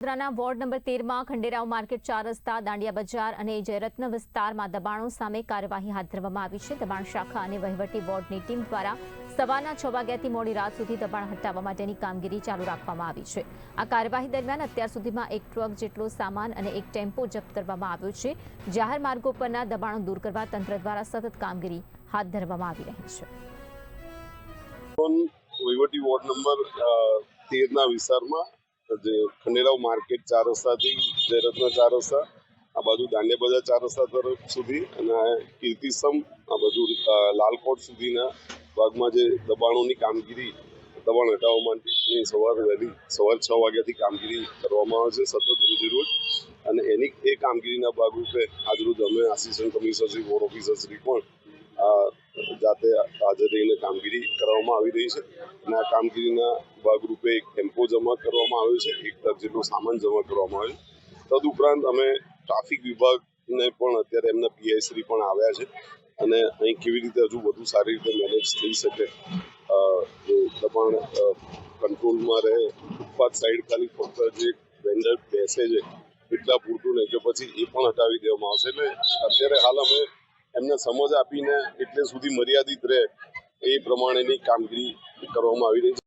વડોદરાના ward number 13માં Khanderao market 4 રસ્તા, દાંડિયા બજાર અને જયરત્ન વિસ્તારમાં દબાણો સામે કાર્યવાહી હાથ ધરવામાં આવી છે. દબાણ શાખા અને વહીવટી બોર્ડની ટીમ દ્વારા સવારના 6 વાગ્યાથી મોડી રાત સુધી દબાણ હટાવવા માટેની કામગીરી ચાલુ રાખવામાં આવી છે. આ કાર્યવાહી દરમિયાન અત્યાર સુધીમાં એક ટ્રક જેટલો સામાન અને એક ટેમ્પો જપ્ત કરવામાં આવ્યો છે. જાહેર માર્ગો પરના દબાણો દૂર કરવા તંત્ર દ્વારા સતત કામગીરી હાથ ધરવામાં આવી રહી છે. વહીવટી વોર્ડ નંબર 13ના વિસ્તારમાં જે ખંડેરાવ માર્કેટ 4 રસ્તાથી જયરત્ન 4 રસ્તા, આ બાજુ દાંડિયા બજાર 4 રસ્તા તરફ સુધી અને કીર્તિસ્તંભ આ બાજુ લાલકોટ સુધીના ભાગમાં જે દબાણોની કામગીરી દબાણ હટાવવા માટેની સવાર 6 વાગ્યાથી કામગીરી કરવામાં આવે છે સતત રોજે રોજ. અને એની એ કામગીરીના ભાગરૂપે આજરોજ અમે assistant commissioner Shri ward officer Shri પણ જાતે હાજર રહીને કામગીરી કરવામાં આવી રહી છે. અને આ કામગીરીના ભાગરૂપે એક ટેમ્પો જમા કરવામાં આવ્યો છે, એક ટ્રક જેટલો સામાન જમા કરવામાં આવ્યો છે. તદુપરાંત અમે ટ્રાફિક વિભાગને પણ અત્યારે એમના પીઆઈ શ્રી પણ આવ્યા છે અને અહીં કેવી રીતે હજુ વધુ સારી રીતે મેનેજ થઈ શકે, જે દબાણ કંટ્રોલમાં રહે, ફૂટપાથ સાઈડ ખાલી ફક્ત જે વેન્ડર બેસે છે એટલા પૂરતું નહીં કે પછી એ પણ હટાવી દેવામાં આવશે. એટલે અત્યારે હાલ અમે એમને સમજ આપીને એટલે સુધી મર્યાદિત રહે એ પ્રમાણેની કામગીરી કરવામાં આવી રહી છે.